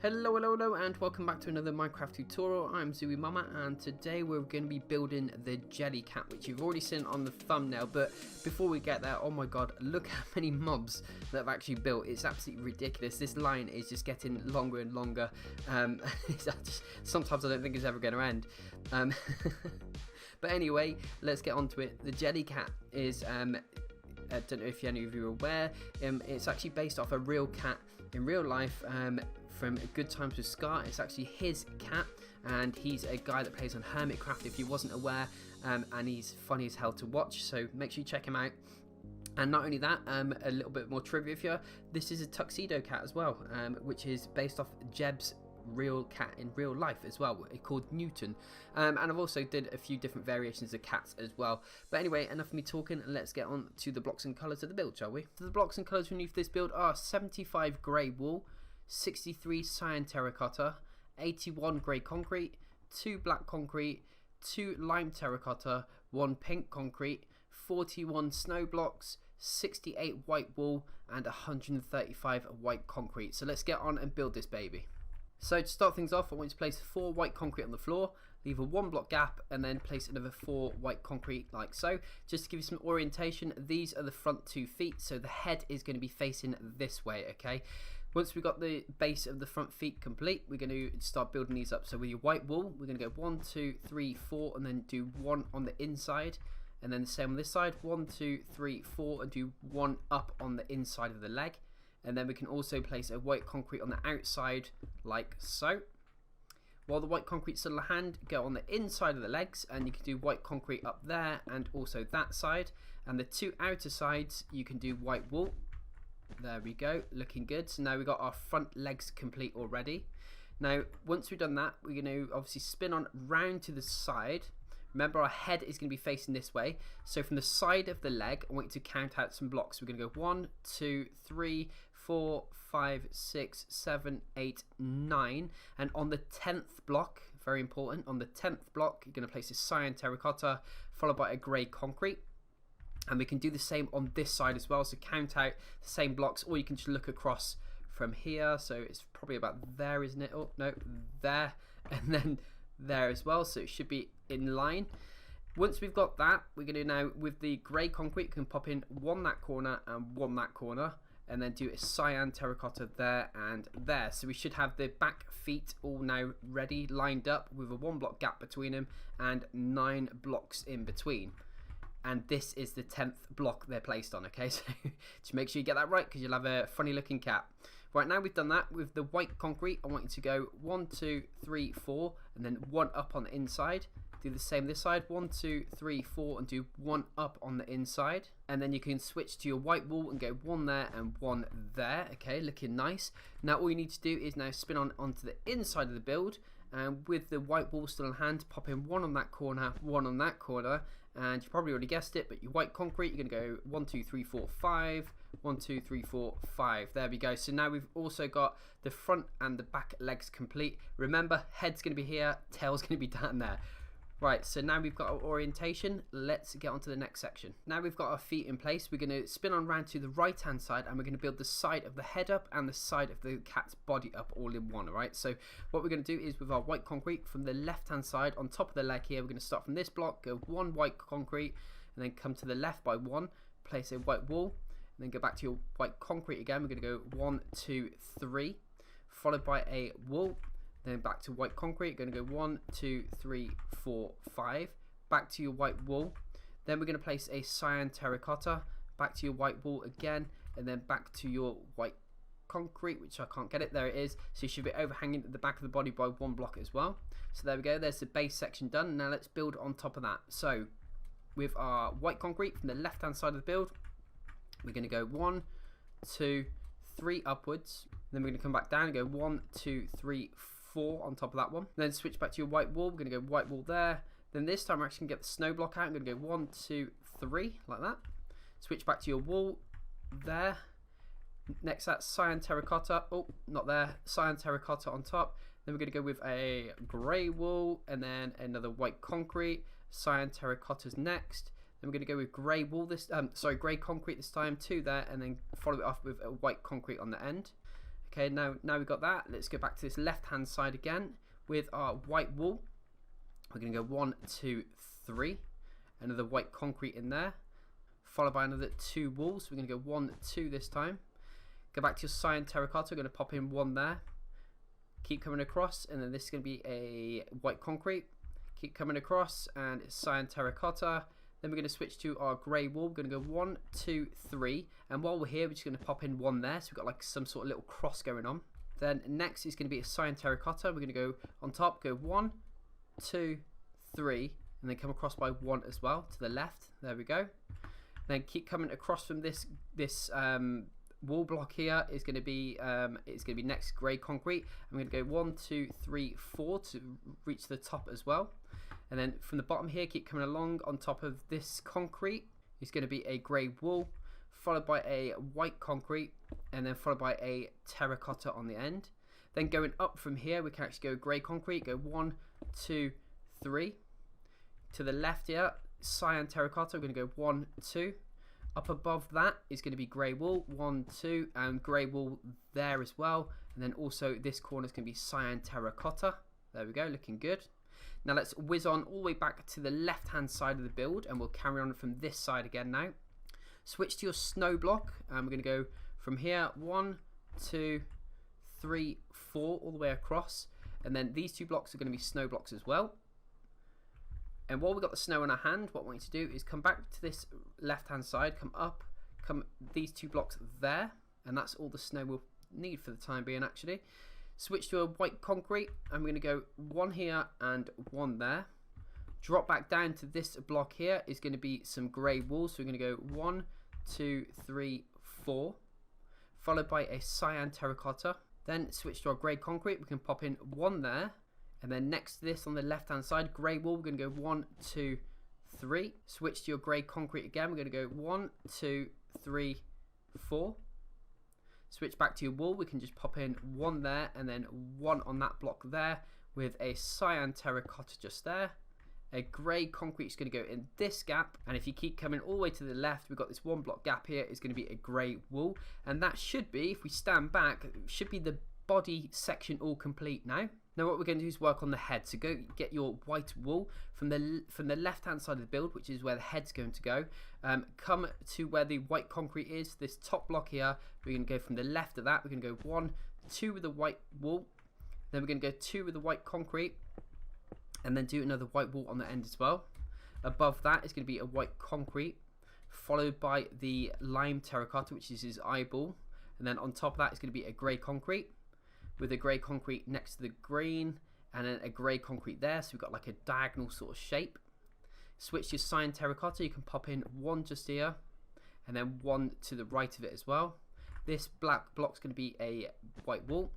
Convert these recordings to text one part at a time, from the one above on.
Hello, and welcome back to another Minecraft tutorial. I'm zu-wii-mama, and today we're going to be building the Jelly cat, which you've already seen on the thumbnail. But before we get there, oh my god, look how many mobs that I've actually built. It's absolutely ridiculous. This line is just getting longer and longer. Sometimes I don't think it's ever going to end. But anyway, let's get on to it. The Jelly cat is I don't know if any of you are aware, it's actually based off a real cat in real life from GoodTimesWithScar. It's actually his cat, and he's a guy that plays on Hermitcraft if you wasn't aware, and he's funny as hell to watch, so make sure you check him out. And not only that, a little bit more trivia for you, this is a tuxedo cat as well, which is based off Jeb's real cat in real life as well, called Newton, and I've also did a few different variations of cats as well. But anyway, enough of me talking, let's get on to the blocks and colours of the build, shall we? So the blocks and colours beneath this build are 75 grey wool, 63 cyan terracotta, 81 grey concrete, 2 black concrete, 2 lime terracotta, 1 pink concrete, 41 snow blocks, 68 white wool, and 135 white concrete. So let's get on and build this baby. So to start things off, I want you to place 4 white concrete on the floor, leave a 1 block gap, and then place another 4 white concrete like so. Just to give you some orientation, these are the front 2 feet, so the head is going to be facing this way, okay? Once we've got the base of the front feet complete, we're going to start building these up. So with your white wool, we're going to go 1, 2, 3, 4, and then do 1 on the inside, and then the same on this side, 1, 2, 3, 4, and do 1 up on the inside of the leg. And then we can also place a white concrete on the outside like so. While the white concrete's still in the hand, go on the inside of the legs, and you can do white concrete up there and also that side. And the 2 outer sides you can do white wool. There we go, looking good. So now we've got our front legs complete already. Now once we've done that, we're going to obviously spin on round to the side. Remember, our head is going to be facing this way. So from the side of the leg, I want you to count out some blocks. We're going to go 1, 2, 3, 4, 5, 6, 7, 8, 9. And on the 10th block, very important, on the 10th block, you're going to place a cyan terracotta followed by a grey concrete. And we can do the same on this side as well. So count out the same blocks, or you can just look across from here. So it's probably about there, isn't it? Oh, no, there. And then there as well, so it should be in line. Once we've got that, we're going to now, with the grey concrete, we can pop in 1 that corner and 1 that corner, and then do a cyan terracotta there and there. So we should have the back feet all now ready, lined up with a 1 block gap between them and 9 blocks in between. And this is the 10th block they're placed on, okay? So just make sure you get that right, because you'll have a funny looking cat. Right, now we've done that, with the white concrete, I want you to go 1, 2, 3, 4, and then 1 up on the inside. Do the same this side, 1, 2, 3, 4, and do 1 up on the inside. And then you can switch to your white wool and go 1 there and 1 there, okay, looking nice. Now all you need to do is now spin on onto the inside of the build, and with the white wool still in hand, pop in 1 on that corner, 1 on that corner, and you probably already guessed it, but your white concrete, you're going to go 1, 2, 3, 4, 5, 1, 2, 3, 4, 5. There we go. So now we've also got the front and the back legs complete. Remember, head's going to be here, tail's going to be down there. Right, so now we've got our orientation, let's get on to the next section. Now we've got our feet in place, we're going to spin on round to the right hand side, and we're going to build the side of the head up and the side of the cat's body up all in one, alright? So what we're going to do is, with our white concrete from the left hand side on top of the leg here, we're going to start from this block, go 1 white concrete, and then come to the left by 1, place a white wool, and then go back to your white concrete again. We're going to go 1, 2, 3, followed by a wool. Then back to white concrete, going to go 1, 2, 3, 4, 5, back to your white wool. Then we're going to place a cyan terracotta, back to your white wool again, and then back to your white concrete, which I can't get it, there it is. So you should be overhanging the back of the body by 1 block as well. So there we go, there's the base section done. Now let's build on top of that. So with our white concrete from the left hand side of the build, we're going to go 1, 2, 3 upwards. Then we're going to come back down and go 1, 2, 3, 4 on top of that one. Then switch back to your white wool. We're going to go white wool there. Then this time we're actually going to get the snow block out. I'm going to go 1, 2, 3 like that. Switch back to your wool there. Next, that's cyan terracotta. Oh, not there. Cyan terracotta on top. Then we're going to go with a grey wool and then another white concrete. Cyan terracottas next. Then we're going to go with grey wool grey concrete this time, 2 there, and then follow it off with a white concrete on the end. Okay, now we've got that. Let's go back to this left hand side again with our white wool. We're going to go 1, 2, 3. Another white concrete in there, followed by another 2 walls. We're going to go 1, 2 this time. Go back to your cyan terracotta. We're going to pop in 1 there. Keep coming across, and then this is going to be a white concrete. Keep coming across, and it's cyan terracotta. Then we're going to switch to our grey wool. We're going to go 1, 2, 3. And while we're here, we're just going to pop in 1 there. So we've got like some sort of little cross going on. Then next is going to be a cyan terracotta. We're going to go on top, go 1, 2, 3. And then come across by 1 as well to the left. There we go. Then keep coming across from this wall block here is going to be next grey concrete. I'm going to go 1, 2, 3, 4 to reach the top as well. And then from the bottom here, keep coming along on top of this concrete is going to be a grey wool, followed by a white concrete, and then followed by a terracotta on the end. Then going up from here, we can actually go grey concrete, go 1, 2, 3. To the left here, cyan terracotta, we're going to go 1, 2. Up above that is going to be grey wool, 1, 2, and grey wool there as well. And then also this corner is going to be cyan terracotta. There we go, looking good. Now let's whiz on all the way back to the left hand side of the build, and we'll carry on from this side again now. Switch to your snow block, and we're going to go from here 1, 2, 3, 4 all the way across, and then these 2 blocks are going to be snow blocks as well. And while we've got the snow in our hand, what we want you to do is come back to this left hand side, come up, come these 2 blocks there, and that's all the snow we'll need for the time being actually. Switch to a white concrete, and we're going to go 1 here and 1 there. Drop back down to this block here is going to be some grey wool, so we're going to go 1, 2, 3, 4, followed by a cyan terracotta. Then switch to our grey concrete, we can pop in 1 there, and then next to this on the left hand side, grey wool, we're going to go 1, 2, 3. Switch to your grey concrete again, we're going to go 1, 2, 3, 4. Switch back to your wool, we can just pop in 1 there and then 1 on that block there with a cyan terracotta just there. A grey concrete is going to go in this gap, and if you keep coming all the way to the left, we've got this 1 block gap here is going to be a grey wool, and that should be, if we stand back, should be the body section all complete now. Now what we're going to do is work on the head, so go get your white wool from the left hand side of the build, which is where the head's going to go. Come to where the white concrete is, this top block here. We're going to go from the left of that, we're going to go 1, 2 with the white wool, then we're going to go 2 with the white concrete, and then do another white wool on the end as well. Above that is going to be a white concrete, followed by the lime terracotta, which is his eyeball, and then on top of that is going to be a grey concrete, with a grey concrete next to the green, and then a grey concrete there, so we've got like a diagonal sort of shape. Switch to cyan terracotta, you can pop in 1 just here, and then 1 to the right of it as well. This black block's going to be a white wool.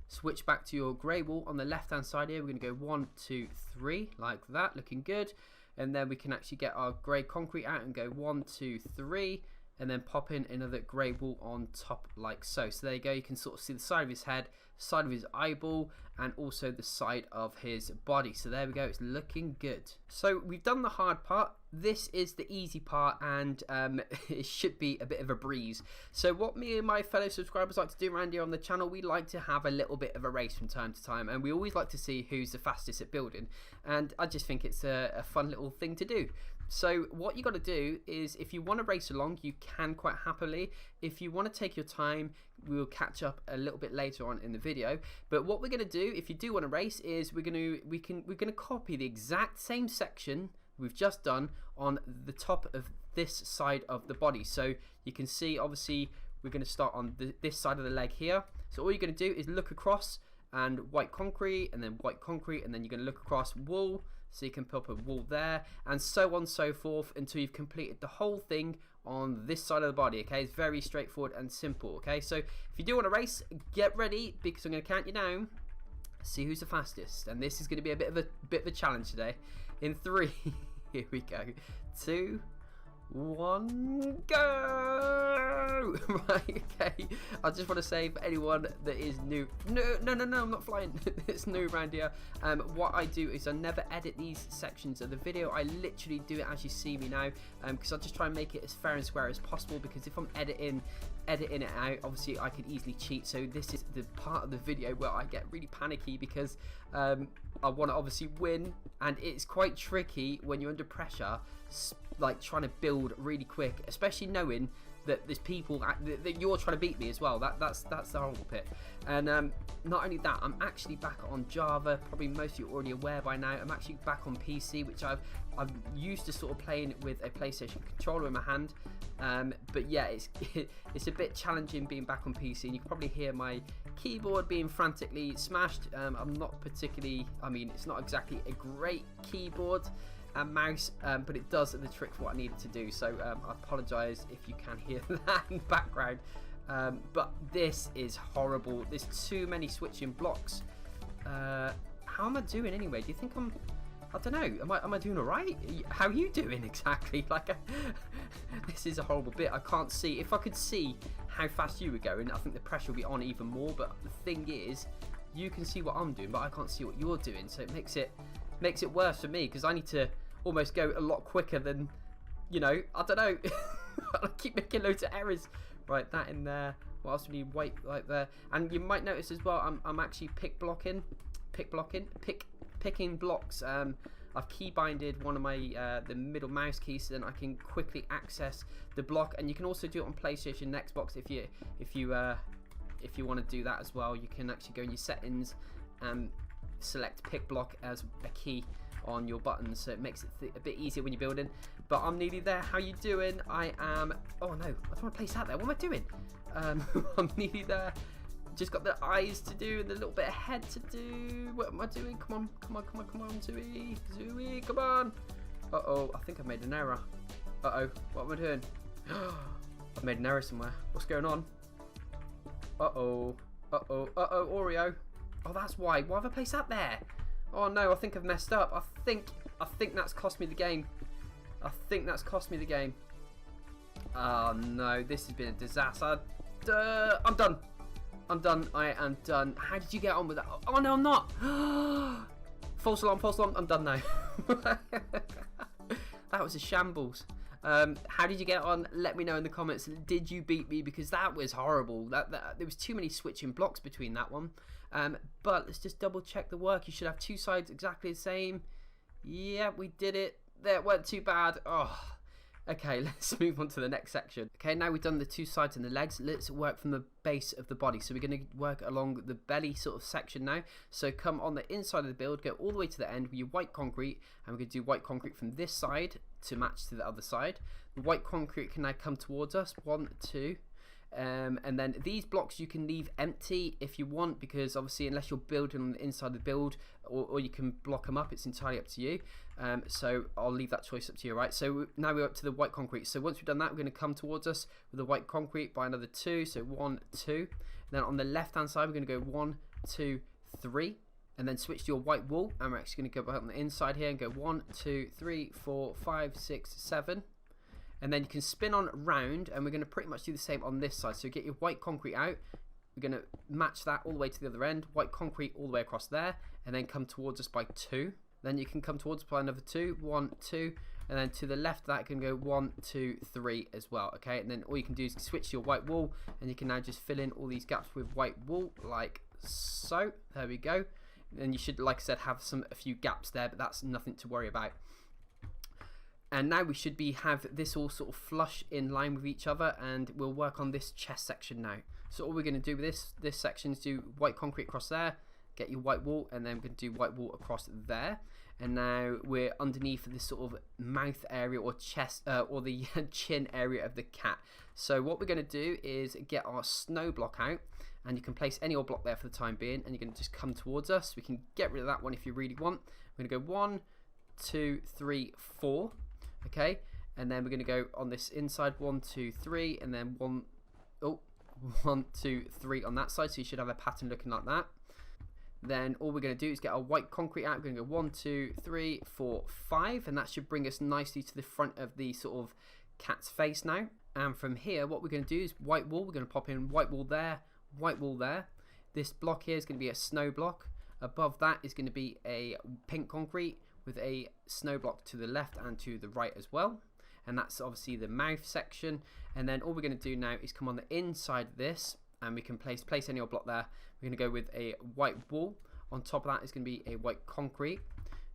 Switch back to your grey wool on the left hand side here, we're going to go 1, 2, 3, like that, looking good. And then we can actually get our grey concrete out and go 1, 2, 3, and then pop in another grey wool on top like so. So there you go, you can sort of see the side of his head, side of his eyeball, and also the side of his body. So there we go, it's looking good. So we've done the hard part. This is the easy part, and it should be a bit of a breeze. So what me and my fellow subscribers like to do around here on the channel, we like to have a little bit of a race from time to time, and we always like to see who's the fastest at building, and I just think it's a fun little thing to do. So what you got to do is, if you want to race along, you can quite happily. If you want to take your time, we will catch up a little bit later on in the video. But what we're going to do, if you do want to race, is we're going to copy the exact same section we've just done on the top of this side of the body. So you can see, obviously, we're going to start on this side of the leg here. So all you're going to do is look across, and white concrete, and then white concrete, and then you're going to look across wool. So you can put a wool there, and so on and so forth until you've completed the whole thing on this side of the body. Okay, it's very straightforward and simple. Okay, so if you do want to race, get ready, because I'm going to count you down, see who's the fastest, and this is going to be a bit of a challenge today. In 3, here we go, 2, 1, go! Right, okay. I just want to say, for anyone that is new, no, I'm not flying. It's new around here. What I do is I never edit these sections of the video. I literally do it as you see me now, because I just try and make it as fair and square as possible, because if I'm editing editing it out, obviously I could easily cheat, so this is the part of the video where I get really panicky because I want to obviously win, and it's quite tricky when you're under pressure, like trying to build really quick, especially knowing that there's people that you're trying to beat me as well. That's the horrible bit. And not only that, I'm actually back on Java. Probably most of you are already aware by now. I'm actually back on PC, which I'm used to sort of playing with a PlayStation controller in my hand. But yeah, it's a bit challenging being back on PC, and you can probably hear my keyboard being frantically smashed. I'm not particularly, I mean, it's not exactly a great keyboard and mouse, but it does the trick for what I needed to do. So I apologise if you can hear that in the background. But this is horrible. There's too many switching blocks. How am I doing anyway? Do you think I don't know. Am I doing all right? How are you doing exactly? Like, this is a horrible bit. I can't see. If I could see how fast you were going, I think the pressure will be on even more. But the thing is, you can see what I'm doing, but I can't see what you're doing. So it makes it worse for me because I need to almost go a lot quicker than, you know, I don't know. I keep making loads of errors. Right, that in there. What else do we need? White like there. And you might notice as well, I'm actually picking blocks. I've key binded one of my the middle mouse keys, so then I can quickly access the block. And you can also do it on PlayStation and Xbox if you want to do that as well. You can actually go in your settings and select pick block as a key on your buttons, so it makes it a bit easier when you're building. But I'm nearly there. How you doing? I am. Oh no, I don't want to place that there. What am I doing? I'm nearly there. Just got the eyes to do and the little bit of head to do. What am I doing? Come on, Zooey, come on. Uh-oh, I think I've made an error. Uh-oh, what am I doing? I've made an error somewhere. What's going on? Uh-oh, Oreo. Oh, that's why. Why have I placed that there? Oh no, I think I've messed up. I think that's cost me the game. Oh no, this has been a disaster. I'm done. I am done. How did you get on with that? Oh no, I'm not. False alarm. I'm done now. That was a shambles. How did you get on? Let me know in the comments. Did you beat me? Because that was horrible. There was too many switching blocks between that one. But let's just double check the work. You should have two sides exactly the same. Yeah, we did it. That weren't too bad. Oh, okay, let's move on to the next section. Okay, now we've done the two sides and the legs. Let's work from the base of the body. So we're going to work along the belly sort of section now. So come on the inside of the build, go all the way to the end with your white concrete, and we're going to do white concrete from this side to match to the other side. The white concrete can now come towards us. 1, 2. And then these blocks you can leave empty if you want, because obviously unless you're building on the inside of the build, or you can block them up, it's entirely up to you. So I'll leave that choice up to you, right? So now we're up to the white concrete. So once we've done that, we're going to come towards us with the white concrete by another 2. So 1, 2. And then on the left hand side, we're going to go 1, 2, 3. And then switch to your white wool. And we're actually going to go back on the inside here and go 1, 2, 3, 4, 5, 6, 7. And then you can spin on round, and we're going to pretty much do the same on this side. So get your white concrete out. We're going to match that all the way to the other end. White concrete all the way across there, and then come towards us by 2. Then you can come towards us by another 2. 1, 2. And then to the left of that, you can go 1, 2, 3 as well. Okay, and then all you can do is switch to your white wool, and you can now just fill in all these gaps with white wool like so. There we go. And you should, like I said, have a few gaps there, but that's nothing to worry about. And now we should have this all sort of flush in line with each other, and we'll work on this chest section now. So all we're going to do with this section is do white concrete across there, get your white wool, and then we're going to do white wool across there. And now we're underneath this sort of mouth area or chest or the chin area of the cat. So what we're going to do is get our snow block out, and you can place any old block there for the time being, and you're going to just come towards us. We can get rid of that one if you really want. We're going to go 1, 2, 3, 4. Okay, and then we're going to go on this inside 1, 2, 3, and then 1, 2, 3 on that side. So you should have a pattern looking like that. Then all we're going to do is get our white concrete out. We're going to go 1, 2, 3, 4, 5, and that should bring us nicely to the front of the sort of cat's face now. And from here, what we're going to do is white wool. We're going to pop in white wool there, white wool there. This block here is going to be a snow block. Above that is going to be a pink concrete with a snow block to the left and to the right as well. and that's obviously the mouth section. And then all we're going to do now is come on the inside of this, and we can place any old block there. We're going to go with a white wall. On top of that is going to be a white concrete.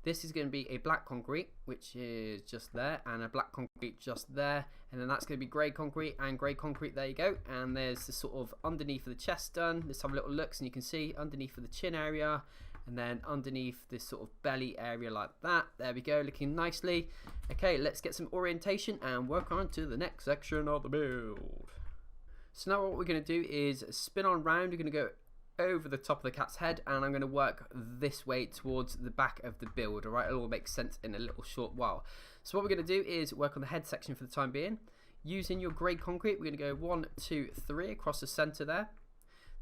This is going to be a black concrete, which is just there, and a black concrete just there, and then that's going to be grey concrete and grey concrete. There you go. And there's the sort of underneath of the chest done. Let's have a little look, and you can see underneath of the chin area, and then underneath this sort of belly area like that. There we go, looking nicely. Okay, let's get some orientation and work on to the next section of the build. So now what we're going to do is spin on round. We're going to go over the top of the cat's head, and I'm going to work this way towards the back of the build. Alright, it'll all make sense in a little short while. So what we're going to do is work on the head section for the time being. Using your grey concrete, we're going to go 1, 2, 3 across the centre there.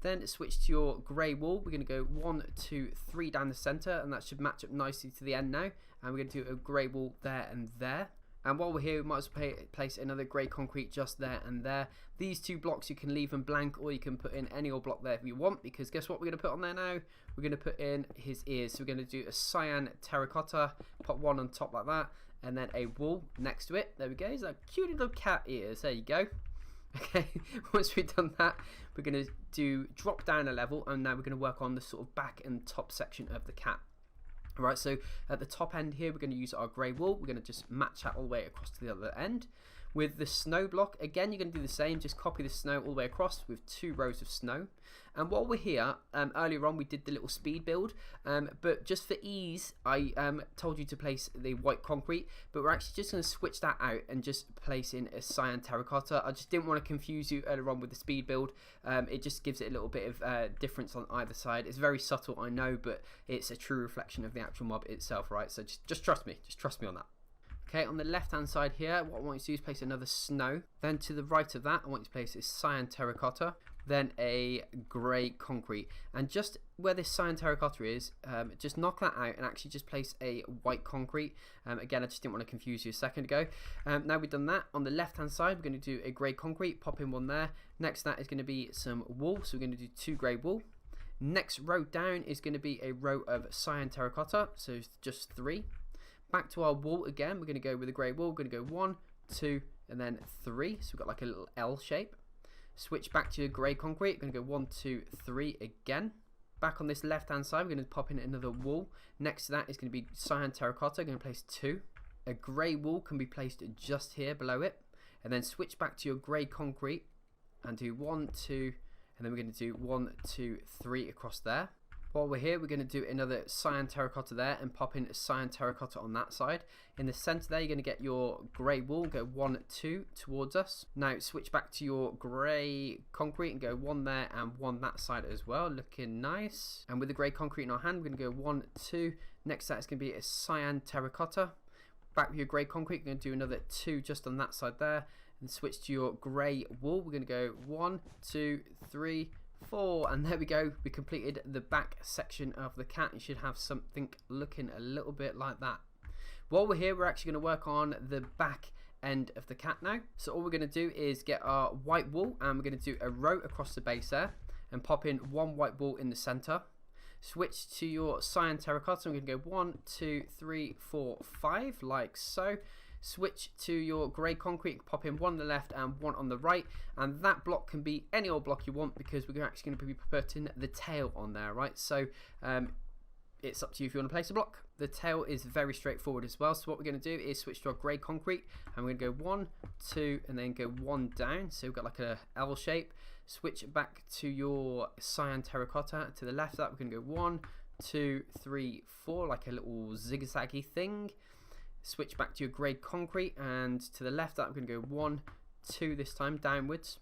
Then switch to your grey wall. We're going to go 1, 2, 3 down the centre, and that should match up nicely to the end now. And we're going to do a grey wall there and there. And while we're here, we might as well place another grey concrete just there and there. These two blocks you can leave them blank, or you can put in any old block there if you want, because guess what we're going to put on there now? We're going to put in his ears. So we're going to do a cyan terracotta, put one on top like that, and then a wool next to it. There we go. It's like cute little cat ears. There you go. Okay, once we've done that, we're going to do drop down a level, and now we're going to work on the sort of back and top section of the cat. Right, so at the top end here, we're going to use our grey wool. We're going to just match that all the way across to the other end. With the snow block, again, you're going to do the same. Just copy the snow all the way across with 2 rows of snow. And while we're here, earlier on we did the little speed build, but just for ease, I told you to place the white concrete, but we're actually just going to switch that out and just place in a cyan terracotta. I just didn't want to confuse you earlier on with the speed build. It just gives it a little bit of difference on either side. It's very subtle, I know, but it's a true reflection of the actual mob itself, right? So just trust me. Just trust me on that. Okay, on the left hand side here, what I want you to do is place another snow. Then to the right of that, I want you to place a cyan terracotta, then a grey concrete. And just where this cyan terracotta is, just knock that out and actually just place a white concrete. Again, I just didn't want to confuse you a second ago. Now we've done that, on the left hand side, we're going to do a grey concrete, pop in one there. Next to that is going to be some wool, so we're going to do 2 grey wool. Next row down is going to be a row of cyan terracotta, so just 3. Back to our wool again, we're going to go with the grey wool. We're going to go 1, 2, and then 3. So we've got like a little L shape. Switch back to your grey concrete. We're going to go 1, 2, 3 again. Back on this left hand side, we're going to pop in another wool. Next to that is going to be cyan terracotta. We're going to place 2. A grey wool can be placed just here below it. And then switch back to your grey concrete and do 1, 2, and then we're going to do 1, 2, 3 across there. While we're here, we're going to do another cyan terracotta there and pop in a cyan terracotta on that side. In the centre there, you're going to get your grey wool, go 1, 2 towards us. Now switch back to your grey concrete and go 1 there and 1 that side as well, looking nice. And with the grey concrete in our hand, we're going to go 1, 2. Next to that is going to be a cyan terracotta. Back with your grey concrete, we're going to do another 2 just on that side there. And switch to your grey wool, we're going to go 1, 2, 3, 4, and there we go. We completed the back section of the cat. You should have something looking a little bit like that. While we're here, we're actually going to work on the back end of the cat now. So all we're going to do is get our white wool, and we're going to do a row across the base there and pop in 1 white wool in the center. Switch to your cyan terracotta. I'm going to go 1, 2, 3, 4, 5 like so. Switch to your grey concrete, pop in 1 on the left and 1 on the right, and that block can be any old block you want, because we're actually going to be putting the tail on there, right? So it's up to you if you want to place a block. The tail is very straightforward as well. So what we're going to do is switch to our grey concrete, and we're going to go 1, 2, and then go 1 down. So we've got like a L shape. Switch back to your cyan terracotta. To the left of that, we're going to go 1, 2, 3, 4, like a little zigzaggy thing. Switch back to your grey concrete, and to the left of that, we're going to go 1, 2 this time downwards,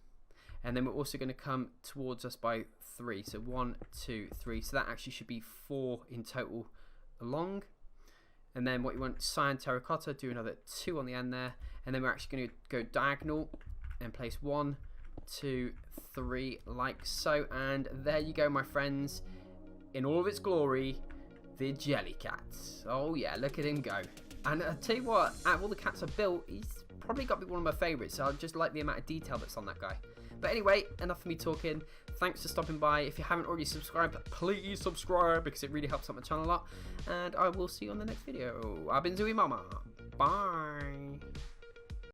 and then we're also going to come towards us by 3. So 1, 2, 3. So that actually should be 4 in total along. And then what you want, cyan terracotta, do another 2 on the end there, and then we're actually going to go diagonal and place 1, 2, 3 like so. And there you go, my friends, in all of its glory, the Jelly cat. Oh yeah, look at him go. And I'll tell you what, out of all the cats I've built, he's probably got to be one of my favourites. So I just like the amount of detail that's on that guy. But anyway, enough of me talking. Thanks for stopping by. If you haven't already subscribed, please subscribe, because it really helps out my channel a lot. And I will see you on the next video. I've been zu-wii-mama. Bye.